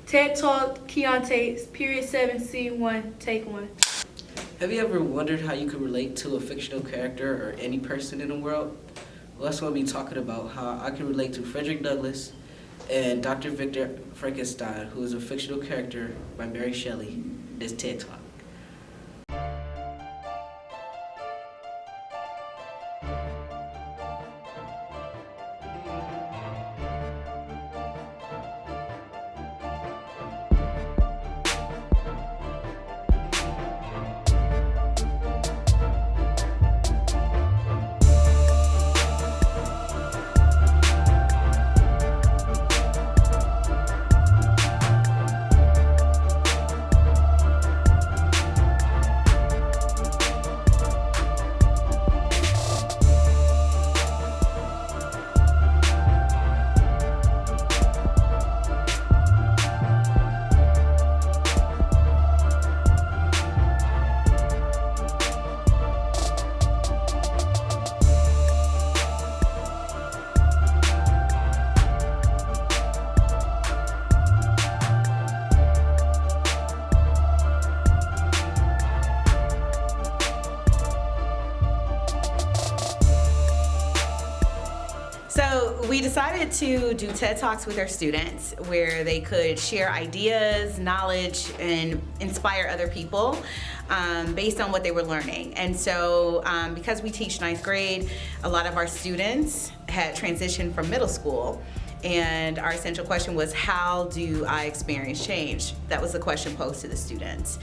TED Talk, Keontae, period 7, scene 1, take 1. Have you ever wondered how you could relate to a fictional character or any person in the world? Well, that's what I'll be talking about, how I can relate to Frederick Douglass and Dr. Victor Frankenstein, who is a fictional character by Mary Shelley in this TED Talk. So we decided to do TED Talks with our students where they could share ideas, knowledge, and inspire other people based on what they were learning. And so because we teach ninth grade, a lot of our students had transitioned from middle school. And our essential question was, how do I experience change? That was the question posed to the students.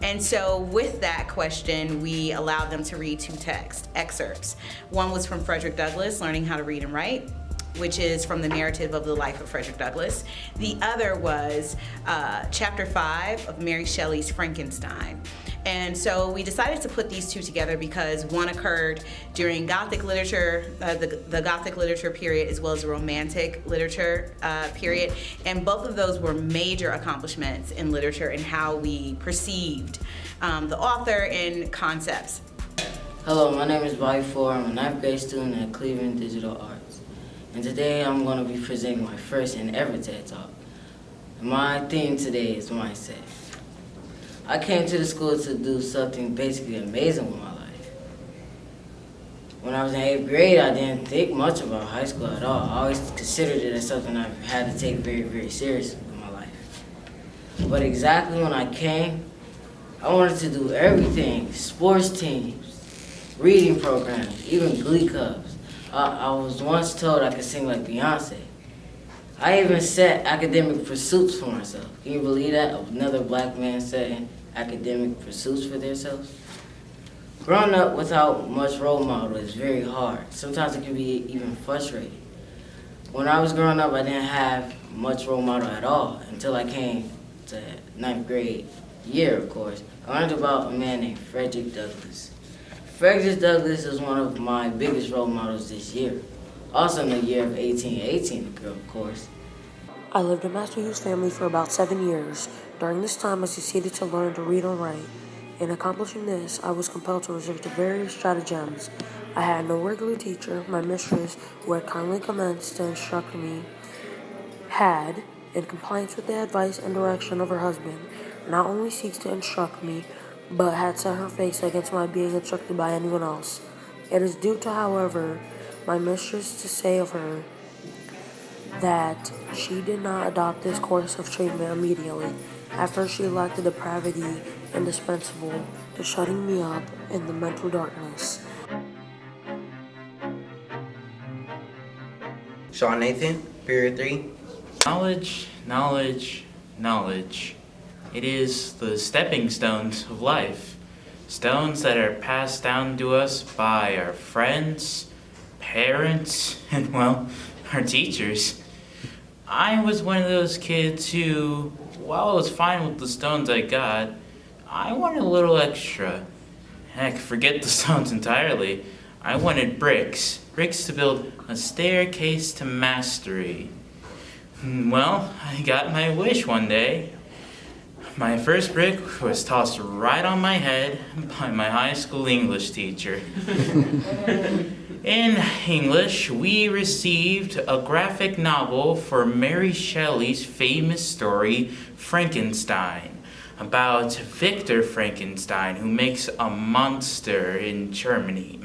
And so with that question, we allowed them to read 2 text excerpts. One was from Frederick Douglass, Learning How to Read and Write, which is from the narrative of the life of Frederick Douglass. The other was chapter 5 of Mary Shelley's Frankenstein. And so we decided to put these 2 together because one occurred during Gothic literature, the Gothic literature period, as well as the Romantic literature period. And both of those were major accomplishments in literature and how we perceived the author and concepts. Hello, my name is Bobby Ford. I'm a 9th grade student at Cleveland Digital Arts. And today I'm going to be presenting my first and ever TED Talk. And my theme today is mindset. I came to the school to do something basically amazing with my life. When I was in 8th grade, I didn't think much about high school at all. I always considered it as something I had to take very, very seriously in my life. But exactly when I came, I wanted to do everything: sports teams, reading programs, even glee clubs. I was once told I could sing like Beyonce. I even set academic pursuits for myself. Can you believe that? Another black man setting academic pursuits for themselves? Growing up without much role model is very hard. Sometimes it can be even frustrating. When I was growing up, I didn't have much role model at all until I came to 9th grade year, of course. I learned about a man named Frederick Douglass. Frederick Douglass is one of my biggest role models this year. Also in the year of 1818, of course. I lived in Master Hugh's family for about 7 years. During this time, I succeeded to learn to read and write. In accomplishing this, I was compelled to resort to various stratagems. I had no regular teacher. My mistress, who had kindly commenced to instruct me, had, in compliance with the advice and direction of her husband, not only ceased to instruct me, but had set her face against my being instructed by anyone else. It is due to, however, my mistress to say of her that she did not adopt this course of treatment immediately. At first, she lacked the depravity indispensable to shutting me up in the mental darkness. Sean Nathan, period 3. Knowledge, knowledge, knowledge. It is the stepping stones of life. Stones that are passed down to us by our friends, parents, and, well, our teachers. I was one of those kids who, while I was fine with the stones I got, I wanted a little extra. Heck, forget the stones entirely. I wanted bricks. Bricks to build a staircase to mastery. Well, I got my wish one day. My first brick was tossed right on my head by my high school English teacher. In English, we received a graphic novel for Mary Shelley's famous story, Frankenstein, about Victor Frankenstein, who makes a monster in Germany.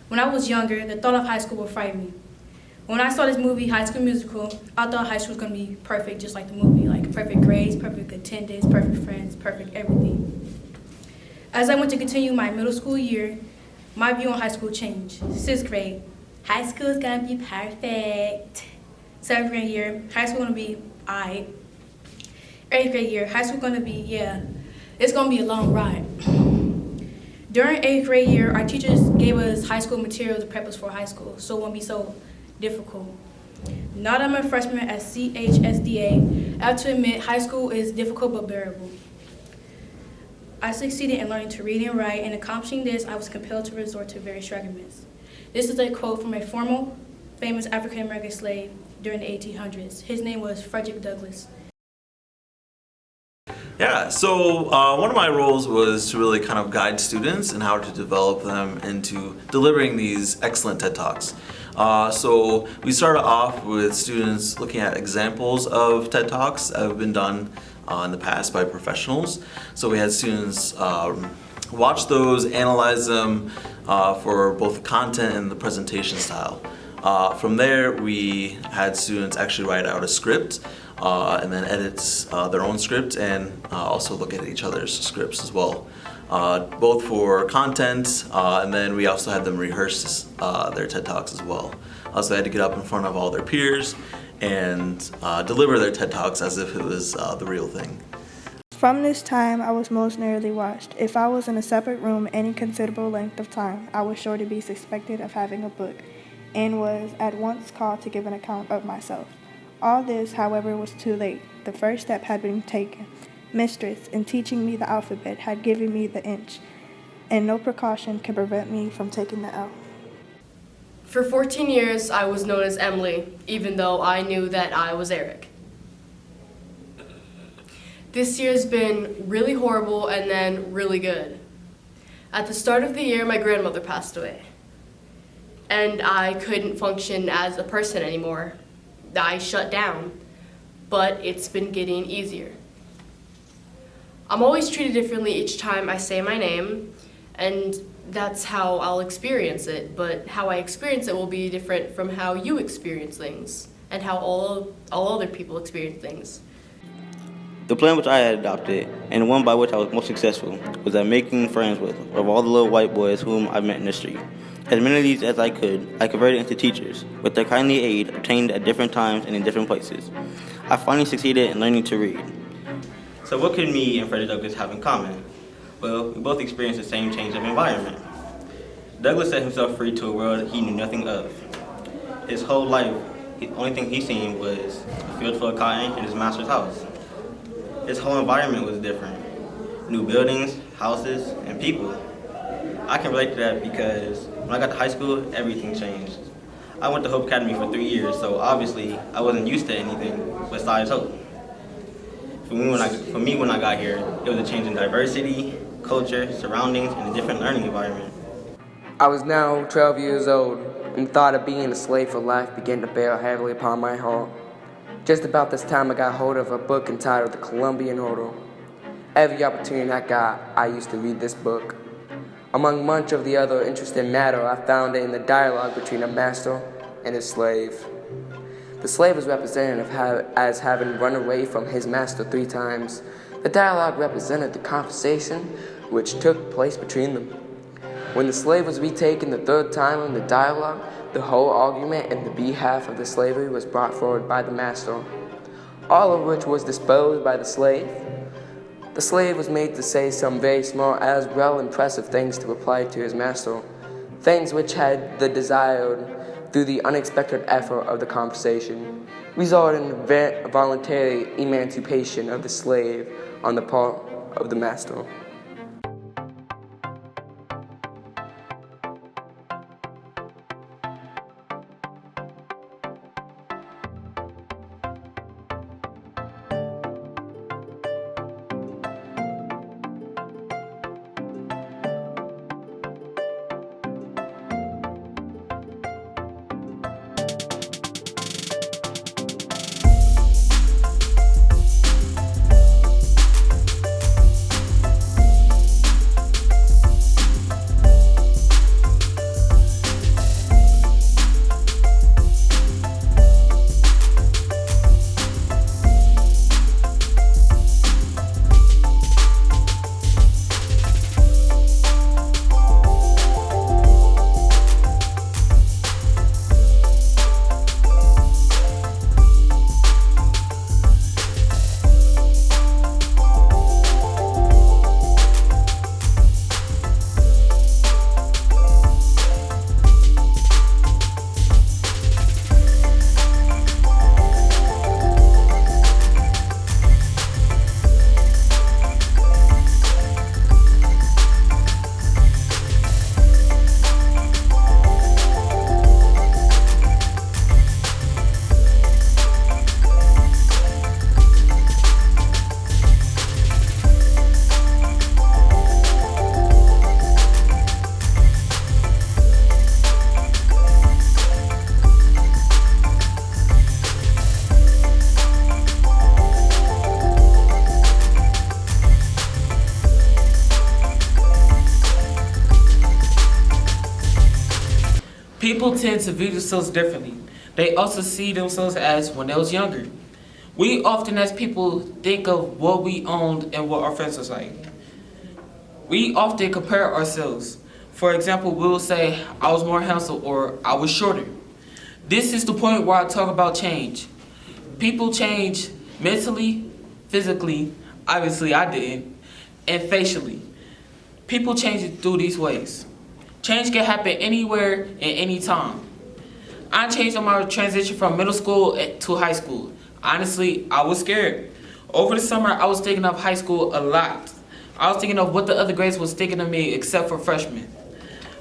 When I was younger, the thought of high school would frighten me. When I saw this movie, High School Musical, I thought high school was going to be perfect, just like the movie, like perfect grades, perfect attendance, perfect friends, perfect everything. As I went to continue my middle school year, my view on high school changed. 6th grade, high school is going to be perfect. 7th grade year, high school going to be alright. 8th grade year, high school going to be, it's going to be a long ride. During 8th grade year, our teachers gave us high school material to prep us for high school, so it won't be so difficult. Now that I'm a freshman at CHSDA, I have to admit high school is difficult but bearable. I succeeded in learning to read and write, and accomplishing this, I was compelled to resort to various arguments. This is a quote from a former famous African-American slave during the 1800s. His name was Frederick Douglass. Yeah, so one of my roles was to really kind of guide students and how to develop them into delivering these excellent TED Talks. So we started off with students looking at examples of TED Talks that have been done in the past by professionals. So we had students watch those, analyze them for both the content and the presentation style. From there, we had students actually write out a script and then edit their own script and also look at each other's scripts as well, both for content and then we also had them rehearse their TED Talks as well. So they had to get up in front of all their peers and deliver their TED Talks as if it was the real thing. From this time, I was most narrowly watched. If I was in a separate room any considerable length of time, I was sure to be suspected of having a book, and was at once called to give an account of myself. All this, however, was too late. The first step had been taken. Mistress, in teaching me the alphabet, had given me the inch, and no precaution can prevent me from taking the L. For 14 years, I was known as Emily, even though I knew that I was Eric. This year's been really horrible and then really good. At the start of the year, my grandmother passed away, and I couldn't function as a person anymore. I shut down, but it's been getting easier. I'm always treated differently each time I say my name, and that's how I'll experience it, but how I experience it will be different from how you experience things, and how all other people experience things. The plan which I had adopted, and the one by which I was most successful, was at making friends with all the little white boys whom I met in the street. As many of these as I converted into teachers, with their kindly aid obtained at different times and in different places. I finally succeeded in learning to read. So what could me and Frederick Douglass have in common? Well, we both experienced the same change of environment. Douglass set himself free to a world he knew nothing of. His whole life, the only thing he seen was a field full of cotton and his master's house. His whole environment was different. New buildings, houses, and people. I can relate to that because when I got to high school, everything changed. I went to Hope Academy for 3 years, so obviously I wasn't used to anything besides hope. For me, when I got here, it was a change in diversity, culture, surroundings, and a different learning environment. I was now 12 years old and the thought of being a slave for life began to bear heavily upon my heart. Just about this time, I got hold of a book entitled The Colombian Order. Every opportunity I got, I used to read this book. Among much of the other interesting matter, I found it in the dialogue between a master and his slave. The slave was represented as having run away from his master 3 times. The dialogue represented the conversation which took place between them. When the slave was retaken the 3rd time in the dialogue, the whole argument in the behalf of the slavery was brought forward by the master, all of which was disposed by the slave. The slave was made to say some very small as well impressive things to reply to his master, things which had the desired, through the unexpected effort of the conversation, resulted in the voluntary emancipation of the slave on the part of the master. People tend to view themselves differently. They also see themselves as when they was younger. We often as people think of what we owned and what our friends was like. We often compare ourselves. For example, we will say, I was more handsome or I was shorter. This is the point where I talk about change. People change mentally, physically, obviously I didn't, and facially. People change it through these ways. Change can happen anywhere and any time. I changed on my transition from middle school to high school. Honestly, I was scared. Over the summer, I was thinking of high school a lot. I was thinking of what the other grades was thinking of me except for freshmen.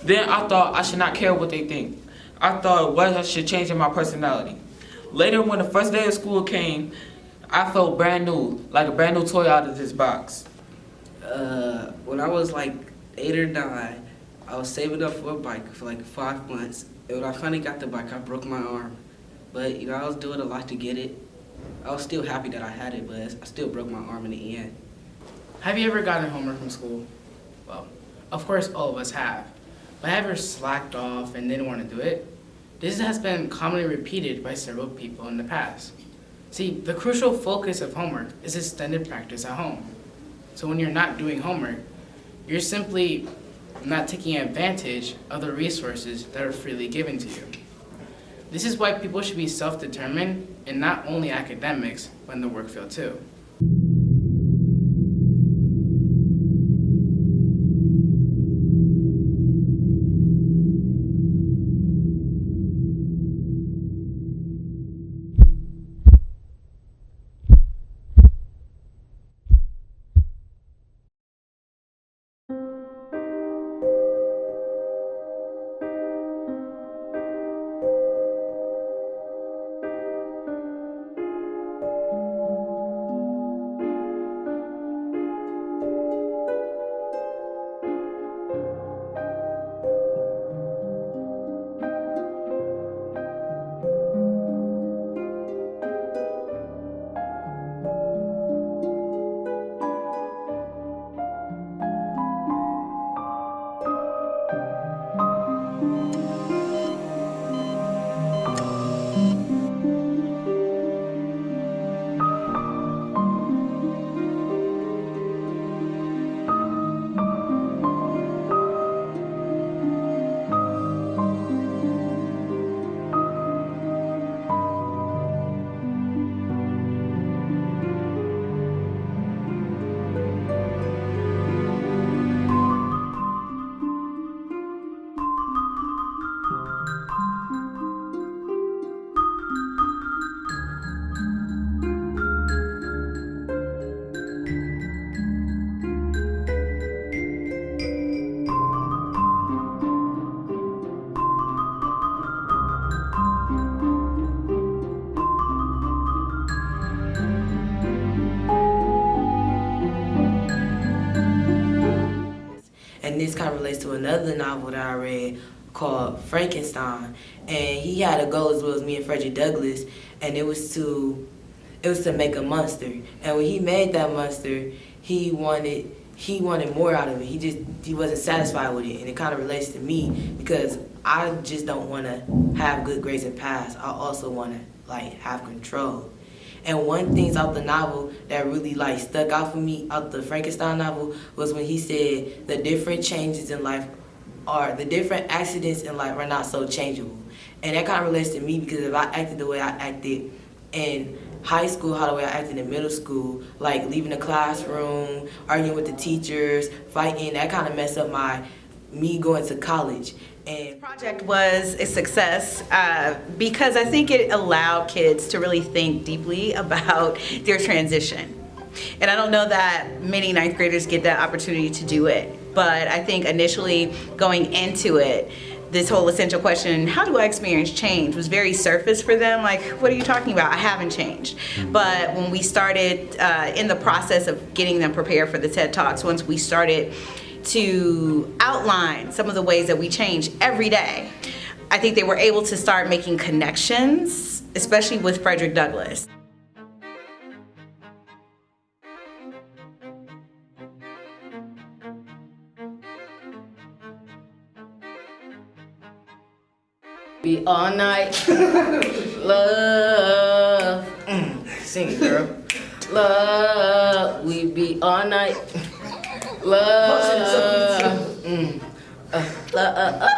Then I thought I should not care what they think. I thought what I should change in my personality. Later, when the first day of school came, I felt brand new, like a brand new toy out of this box. When I was like 8 or 9, I was saving up for a bike for like 5 months. And when I finally got the bike, I broke my arm. But I was doing a lot to get it. I was still happy that I had it, but I still broke my arm in the end. Have you ever gotten homework from school? Well, of course all of us have. But have you ever slacked off and didn't want to do it? This has been commonly repeated by several people in the past. See, the crucial focus of homework is extended practice at home. So when you're not doing homework, you're simply not taking advantage of the resources that are freely given to you. This is why people should be self-determined in not only academics, but in the work field too. and this kind of relates to another novel that I read called Frankenstein. And he had a goal as well as me and Frederick Douglass, and it was to make a monster. And when he made that monster, he wanted more out of it. He wasn't satisfied with it, and it kind of relates to me because I just don't want to have good grades and pass. I also want to have control. And one thing out the novel that really stuck out for me out the Frankenstein novel was when he said the different changes in life the different accidents in life are not so changeable. And that kind of relates to me because if I acted the way I acted in high school, how the way I acted in middle school, like leaving the classroom, arguing with the teachers, fighting, that kind of messed up me going to college. And This project was a success because I think it allowed kids to really think deeply about their transition. And I don't know that many ninth graders get that opportunity to do it, but I think initially going into it, this whole essential question, how do I experience change, was very surface for them. Like, what are you talking about? I haven't changed. But when we started in the process of getting them prepared for the TED Talks, once we started to outline some of the ways that we change every day, I think they were able to start making connections, especially with Frederick Douglass. Be all night, love. Sing it, girl. Love, we be all night, love. Love.